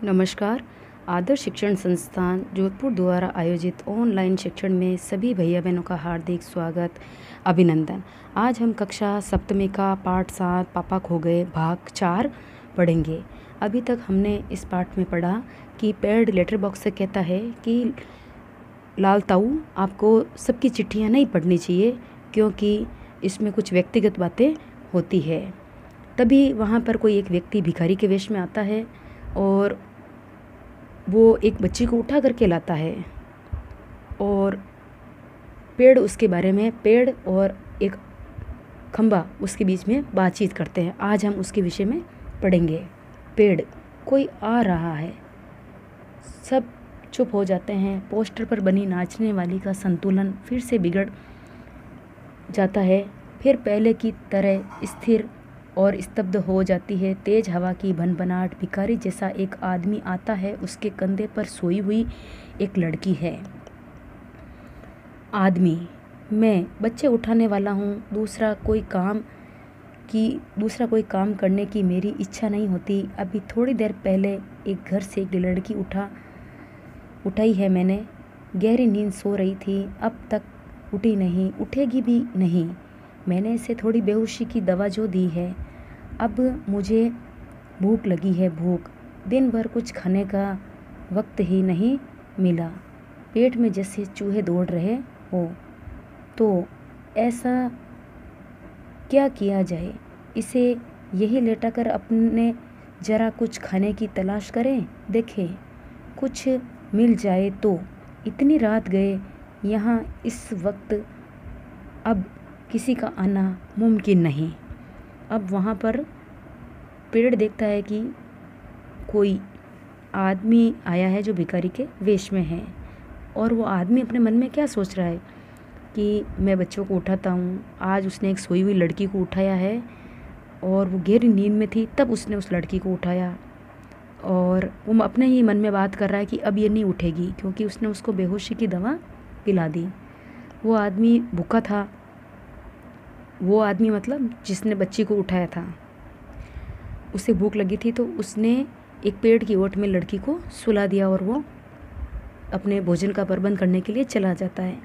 नमस्कार। आदर्श शिक्षण संस्थान जोधपुर द्वारा आयोजित ऑनलाइन शिक्षण में सभी भैया बहनों का हार्दिक स्वागत, अभिनंदन। आज हम कक्षा सप्तमी का पाठ 7 पापा खो गए भाग 4 पढ़ेंगे। अभी तक हमने इस पाठ में पढ़ा कि पेड लेटर बॉक्स से कहता है कि लाल ताऊ, आपको सबकी चिट्ठियाँ नहीं पढ़नी चाहिए क्योंकि इसमें कुछ व्यक्तिगत बातें होती है। तभी वहाँ पर कोई एक व्यक्ति भिखारी के वेश में आता है और वो एक बच्ची को उठा करके लाता है और पेड़ उसके बारे में, पेड़ और एक खंबा उसके बीच में बातचीत करते हैं। आज हम उसके विषय में पढ़ेंगे। पेड़, कोई आ रहा है। सब चुप हो जाते हैं। पोस्टर पर बनी नाचने वाली का संतुलन फिर से बिगड़ जाता है, फिर पहले की तरह स्थिर और स्तब्ध हो जाती है। तेज हवा की भनभनाहट। भिखारी जैसा एक आदमी आता है। उसके कंधे पर सोई हुई एक लड़की है। आदमी, मैं बच्चे उठाने वाला हूँ। दूसरा कोई काम करने की मेरी इच्छा नहीं होती। अभी थोड़ी देर पहले एक घर से एक लड़की उठाई है मैंने। गहरी नींद सो रही थी, अब तक उठी नहीं, उठेगी भी नहीं। मैंने इसे थोड़ी बेहोशी की दवा जो दी है। अब मुझे भूख लगी है, भूख। दिन भर कुछ खाने का वक्त ही नहीं मिला। पेट में जैसे चूहे दौड़ रहे हो। तो ऐसा क्या किया जाए? इसे यही लेटाकर अपने जरा कुछ खाने की तलाश करें, देखें कुछ मिल जाए तो। इतनी रात गए यहाँ इस वक्त, अब किसी का आना मुमकिन नहीं। अब वहाँ पर पेड़ देखता है कि कोई आदमी आया है जो भिखारी के वेश में है। और वो आदमी अपने मन में क्या सोच रहा है कि मैं बच्चों को उठाता हूँ। आज उसने एक सोई हुई लड़की को उठाया है और वो गहरी नींद में थी, तब उसने उस लड़की को उठाया। और वो अपने ही मन में बात कर रहा है कि अब ये नहीं उठेगी क्योंकि उसने उसको बेहोशी की दवा पिला दी। वो आदमी भूखा था। वो आदमी मतलब जिसने बच्ची को उठाया था, उसे भूख लगी थी तो उसने एक पेड़ की ओट में लड़की को सुला दिया और वो अपने भोजन का प्रबंध करने के लिए चला जाता है।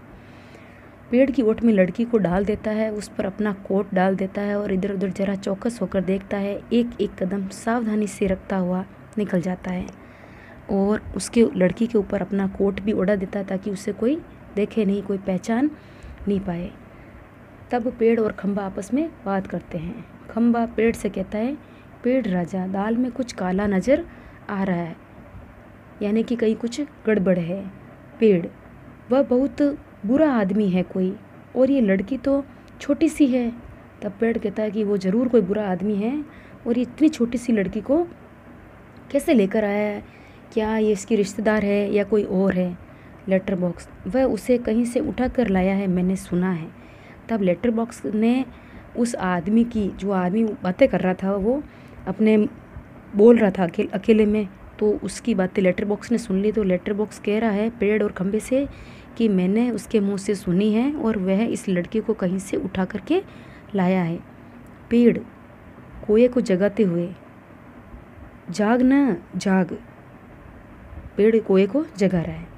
पेड़ की ओट में लड़की को डाल देता है, उस पर अपना कोट डाल देता है और इधर उधर जरा चौकस होकर देखता है। एक एक कदम सावधानी से रखता हुआ निकल जाता है और उसके लड़की के ऊपर अपना कोट भी उड़ा देता है ताकि उसे कोई देखे नहीं, कोई पहचान नहीं पाए। तब पेड़ और खंबा आपस में बात करते हैं। खंबा पेड़ से कहता है, पेड़ राजा, दाल में कुछ काला नज़र आ रहा है, यानी कि कहीं कुछ गड़बड़ है। पेड़, वह बहुत बुरा आदमी है कोई, और ये लड़की तो छोटी सी है। तब पेड़ कहता है कि वो ज़रूर कोई बुरा आदमी है और ये इतनी छोटी सी लड़की को कैसे लेकर आया है? क्या ये इसकी रिश्तेदार है या कोई और है? लेटर बॉक्स, वह उसे कहीं से उठा कर लाया है, मैंने सुना है। तब लेटर बॉक्स ने उस आदमी की, जो आदमी बातें कर रहा था, वो अपने बोल रहा था अकेले में, तो उसकी बातें लेटर बॉक्स ने सुन ली। तो लेटर बॉक्स कह रहा है पेड़ और खंबे से कि मैंने उसके मुंह से सुनी है और वह इस लड़की को कहीं से उठा करके लाया है। पेड़ कोए को जगाते हुए, जाग ना जाग। पेड़ कोए को जगा रहा है।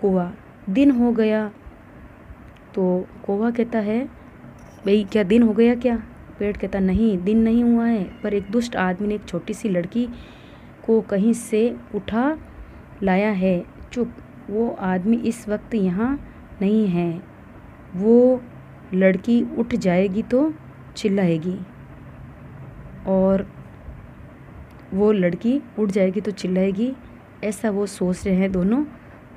कौवा, दिन हो गया। तो कौवा कहता है, भाई क्या दिन हो गया क्या? पेड़ कहता, नहीं दिन नहीं हुआ है, पर एक दुष्ट आदमी ने एक छोटी सी लड़की को कहीं से उठा लाया है। चुप, वो आदमी इस वक्त यहाँ नहीं है। वो लड़की उठ जाएगी तो चिल्लाएगी, और वो लड़की उठ जाएगी तो चिल्लाएगी, ऐसा वो सोच रहे हैं दोनों।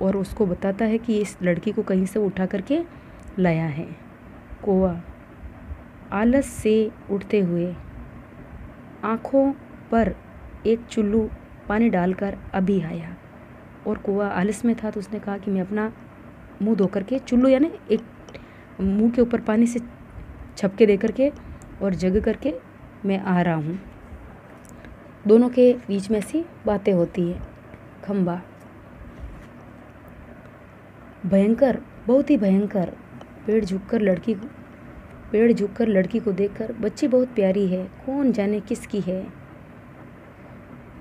और उसको बताता है कि इस लड़की को कहीं से उठा करके लाया है। कौवा आलस से उठते हुए आँखों पर एक चुल्लू पानी डालकर अभी आया। और कौवा आलस में था तो उसने कहा कि मैं अपना मुंह धो करके, चुल्लू यानी एक मुंह के ऊपर पानी से छपके दे करके और जग करके मैं आ रहा हूँ। दोनों के बीच में ऐसी बातें होती है। खंबा, भयंकर, बहुत ही भयंकर। पेड़ झुककर लड़की को देखकर, बच्ची बहुत प्यारी है, कौन जाने किसकी है।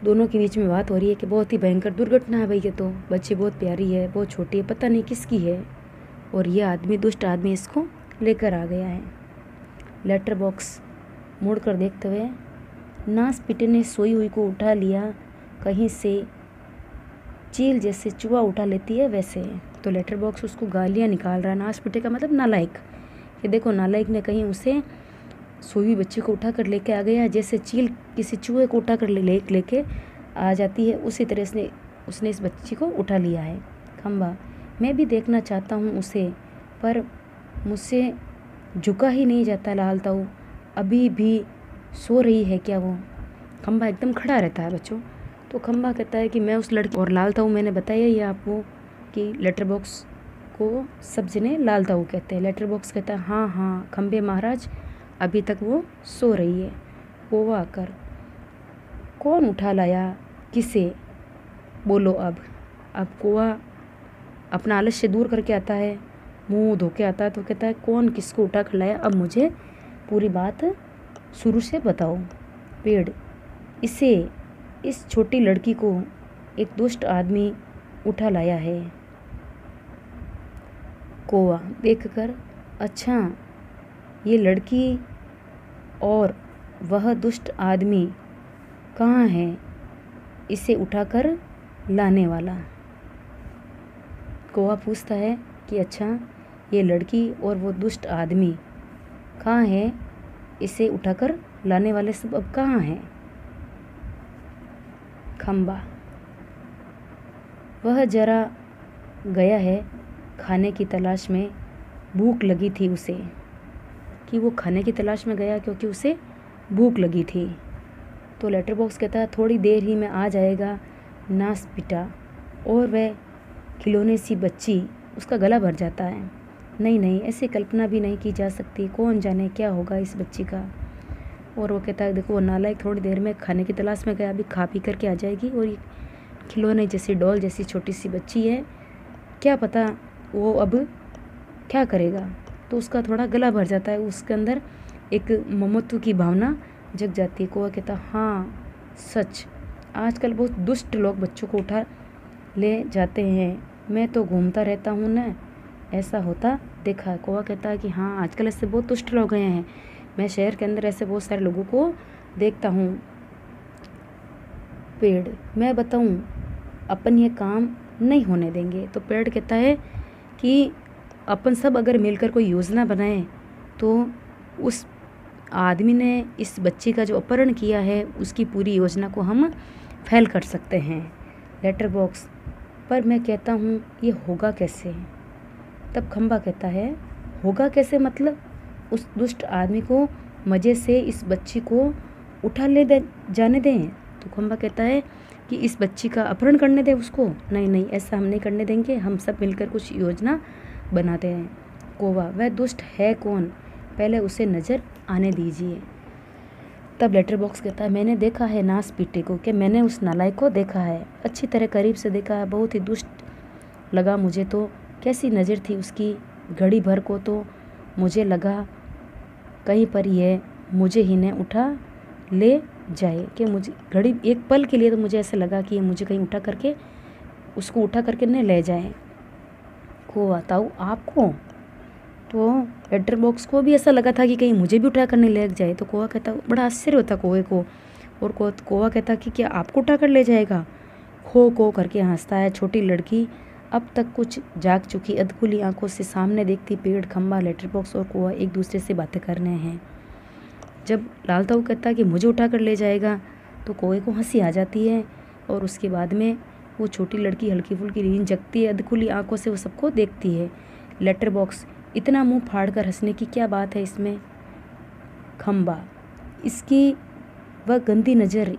दोनों के बीच में बात हो रही है कि बहुत ही भयंकर दुर्घटना है भाई, ये तो बच्ची बहुत प्यारी है, बहुत छोटी है, पता नहीं किसकी है, और ये आदमी, दुष्ट आदमी इसको लेकर आ गया है। लेटर बॉक्स मुड़कर देखते हुए नास पिटे ने सोई हुई को उठा लिया, कहीं से चील जैसे चूहा उठा लेती है वैसे। तो लेटर बॉक्स उसको गालियाँ निकाल रहा है। नास पिटे का मतलब नालायक। ये देखो, नालायक ने कहीं उसे सोई हुई बच्ची को उठा कर लेके आ गया, जैसे चील किसी चूहे को उठा कर लेके आ जाती है, उसी तरह से उसने इस बच्ची को उठा लिया है। खंबा, मैं भी देखना चाहता हूँ उसे, पर मुझसे झुका ही नहीं जाता। लाल ताऊ, अभी भी सो रही है क्या वो? खंबा एकदम खड़ा रहता है बच्चों। तो खंबा कहता है कि मैं उस लड़की, और लाल ताऊ मैंने बताया ये आपको कि लेटर बॉक्स को सब जने लाल ताऊ कहते हैं। लेटर बॉक्स कहता है हाँ हाँ खंबे महाराज, अभी तक वो सो रही है। कोवा आकर, कौन उठा लाया, किसे, बोलो अब। कोवा अपना आलस्य दूर करके आता है, मुंह धो के आता है, तो कहता है कौन किसको उठा कर लाया, अब मुझे पूरी बात शुरू से बताओ। पेड़, इस छोटी लड़की को एक दुष्ट आदमी उठा लाया है। कोवा देखकर, अच्छा, ये लड़की और वह दुष्ट आदमी कहाँ है इसे उठाकर लाने वाला? कोवा पूछता है कि अच्छा, ये लड़की और वो दुष्ट आदमी कहाँ है इसे उठाकर लाने वाले, सब अब कहाँ हैं? खंबा, वह जरा गया है खाने की तलाश में, भूख लगी थी उसे। कि वो खाने की तलाश में गया क्योंकि उसे भूख लगी थी। तो लेटर बॉक्स कहता है थोड़ी देर ही में आ जाएगा नास पिटा, और वह खिलौने सी बच्ची, उसका गला भर जाता है। नहीं नहीं, ऐसी कल्पना भी नहीं की जा सकती, कौन जाने क्या होगा इस बच्ची का। और वो कहता है देखो, वो नालायक थोड़ी देर में खाने की तलाश में गया, अभी खा पी करके आ जाएगी, और ये खिलौने जैसी डॉल जैसी छोटी सी बच्ची है, क्या पता वो अब क्या करेगा। तो उसका थोड़ा गला भर जाता है, उसके अंदर एक ममत्व की भावना जग जाती है। कोवा कहता हाँ सच, आजकल बहुत दुष्ट लोग बच्चों को उठा ले जाते हैं, मैं तो घूमता रहता हूँ ना, ऐसा होता देखा है। कोवा कहता है कि हाँ, आजकल ऐसे बहुत दुष्ट लोग गए हैं, मैं शहर के अंदर ऐसे बहुत सारे लोगों को देखता हूँ। पेड़, मैं बताऊँ, अपन ये काम नहीं होने देंगे। तो पेड़ कहता है कि अपन सब अगर मिलकर कोई योजना बनाएं तो उस आदमी ने इस बच्ची का जो अपहरण किया है उसकी पूरी योजना को हम फेल कर सकते हैं। लेटर बॉक्स, पर मैं कहता हूँ ये होगा कैसे? तब खंबा कहता है होगा कैसे मतलब? उस दुष्ट आदमी को मज़े से इस बच्ची को उठा जाने दें। तो खंबा कहता है कि इस बच्ची का अपहरण करने दें उसको। नहीं नहीं, ऐसा हम नहीं करने देंगे, हम सब मिलकर कुछ योजना बनाते हैं। कोवा, वह दुष्ट है कौन, पहले उसे नज़र आने दीजिए। तब लेटर बॉक्स कहता है मैंने देखा है नास पीटे को, कि मैंने उस नालायक को देखा है, अच्छी तरह करीब से देखा है, बहुत ही दुष्ट लगा मुझे तो। कैसी नज़र थी उसकी, घड़ी भर को तो मुझे लगा कहीं पर यह मुझे ही ने उठा ले जाए, कि मुझे घड़ी एक पल के लिए तो मुझे ऐसा लगा कि ये मुझे कहीं उसको उठा करके न ले जाए। कोवा, ताऊ आपको? तो लेटर बॉक्स को भी ऐसा लगा था कि कहीं मुझे भी उठा कर नहीं ले जाए। तो कोवा कहता, बड़ा आश्चर्य होता कोवे को, और कोवा कहता कि क्या आपको उठा कर ले जाएगा? खो करके हंसता है। छोटी लड़की अब तक कुछ जाग चुकी, अधखुली आंखों से सामने देखती पेड़, खंबा, लेटर बॉक्स और कोवा एक दूसरे से बातें कर रहे हैं। जब लाल ताऊ कहता कि मुझे उठा कर ले जाएगा तो कोवे को हंसी आ जाती है, और उसके बाद में वो छोटी लड़की हल्की फुल्की नींद जगती है, अधखुली आंखों से वो सबको देखती है। लेटर बॉक्स, इतना मुंह फाड़ कर हंसने की क्या बात है इसमें? खंबा, इसकी वह गंदी नज़र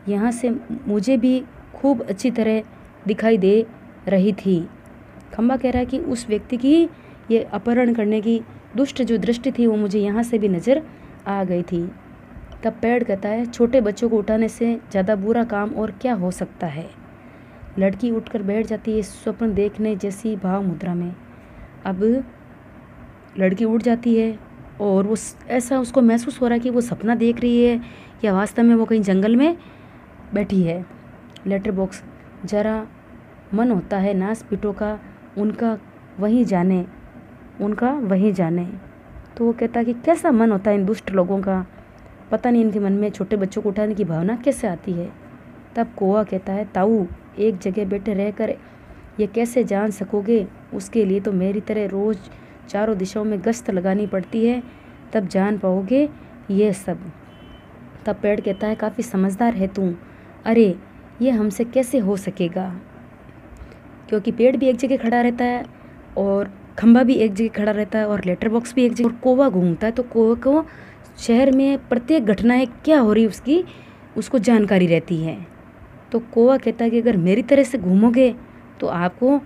यहाँ से मुझे भी खूब अच्छी तरह दिखाई दे रही थी। खंबा कह रहा है कि उस व्यक्ति की ये अपहरण करने की दुष्ट जो दृष्टि थी वो मुझे यहाँ से भी नज़र आ गई थी। तब पेड़ कहता है छोटे बच्चों को उठाने से ज़्यादा बुरा काम और क्या हो सकता है? लड़की उठकर बैठ जाती है स्वप्न देखने जैसी भाव मुद्रा में। अब लड़की उठ जाती है और वो ऐसा उसको महसूस हो रहा है कि वो सपना देख रही है या वास्तव में वो कहीं जंगल में बैठी है। लेटर बॉक्स, जरा मन होता है नास पीटों का, उनका वहीं जाने, उनका वहीं जाने। तो वो कहता है कि कैसा मन होता है इन दुष्ट लोगों का, पता नहीं इनके मन में छोटे बच्चों को उठाने की भावना कैसे आती है। तब कौवा कहता है, ताऊ एक जगह बैठे रहकर ये कैसे जान सकोगे, उसके लिए तो मेरी तरह रोज़ चारों दिशाओं में गश्त लगानी पड़ती है, तब जान पाओगे ये सब। तब पेड़ कहता है, काफ़ी समझदार है तू, अरे ये हमसे कैसे हो सकेगा, क्योंकि पेड़ भी एक जगह खड़ा रहता है और खंभा भी एक जगह खड़ा रहता है और लेटर बॉक्स भी एक जगह, और कौवा घूमता है, तो कौवे को शहर में प्रत्येक घटनाएं क्या हो रही उसकी उसको जानकारी रहती है। तो कौवा कहता है कि अगर मेरी तरह से घूमोगे तो आपको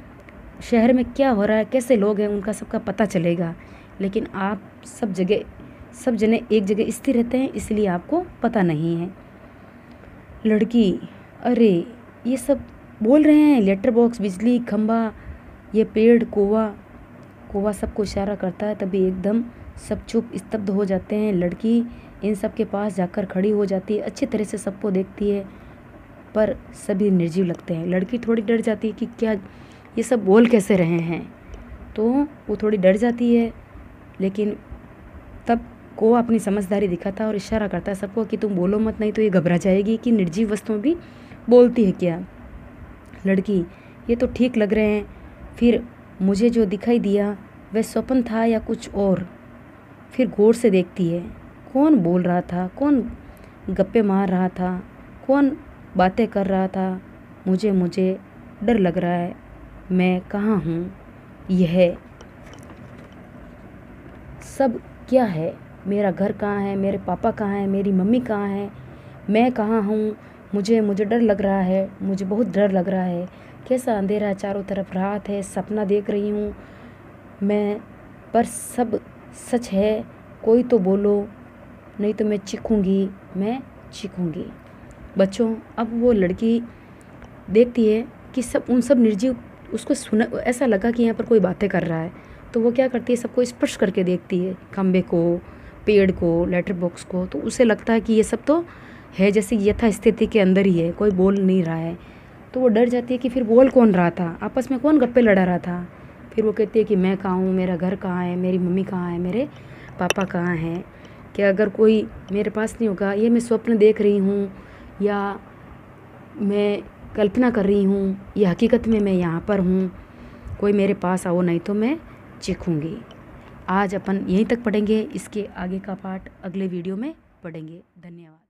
शहर में क्या हो रहा है, कैसे लोग हैं, उनका सबका पता चलेगा, लेकिन आप सब जने एक जगह स्थिर रहते हैं, इसलिए आपको पता नहीं है। लड़की, अरे ये सब बोल रहे हैं, लेटर बॉक्स, बिजली, खंभा, ये पेड़, कौवा सबको इशारा करता है। तभी एकदम सब चुप स्तब्ध हो जाते हैं। लड़की इन सब के पास जाकर खड़ी हो जाती है, अच्छी तरह से सबको देखती है, पर सभी निर्जीव लगते हैं। लड़की थोड़ी डर जाती है कि क्या ये सब बोल कैसे रहे हैं, तो वो थोड़ी डर जाती है। लेकिन तब कौवा अपनी समझदारी दिखाता है और इशारा करता है सबको कि तुम बोलो मत, नहीं तो ये घबरा जाएगी कि निर्जीव वस्तुएं भी बोलती है क्या। लड़की, ये तो ठीक लग रहे हैं, फिर मुझे जो दिखाई दिया वह स्वप्न था या कुछ और। फिर गौर से देखती है, कौन बोल रहा था, कौन गप्पे मार रहा था, कौन बातें कर रहा था। मुझे डर लग रहा है, मैं कहाँ हूँ, यह सब क्या है, मेरा घर कहाँ है, मेरे पापा कहाँ हैं, मेरी मम्मी कहाँ है, मैं कहाँ हूँ। मुझे डर लग रहा है, मुझे बहुत डर लग रहा है। कैसा अंधेरा है, चारों तरफ रात है, सपना देख रही हूँ मैं, पर सब सच है, कोई तो बोलो, नहीं तो मैं चीखूंगी। बच्चों, अब वो लड़की देखती है कि उन सब निर्जीव, उसको सुना, ऐसा लगा कि यहाँ पर कोई बातें कर रहा है, तो वो क्या करती है, सबको स्पर्श करके देखती है, खंबे को, पेड़ को, लेटर बॉक्स को। तो उसे लगता है कि ये सब तो है जैसे यथास्थिति के अंदर ही है, कोई बोल नहीं रहा है। तो वो डर जाती है कि फिर बोल कौन रहा था, आपस में कौन गप्पे लड़ा रहा था। फिर वो कहती है कि मैं कहाँ हूँ, मेरा घर कहाँ है, मेरी मम्मी कहाँ है, मेरे पापा कहाँ हैं, कि अगर कोई मेरे पास नहीं होगा, ये मैं स्वप्न देख रही हूँ या मैं कल्पना कर रही हूँ, या हकीकत में मैं यहाँ पर हूँ, कोई मेरे पास आओ, नहीं तो मैं चीखूँगी। आज अपन यहीं तक पढ़ेंगे, इसके आगे का पार्ट अगले वीडियो में पढ़ेंगे। धन्यवाद।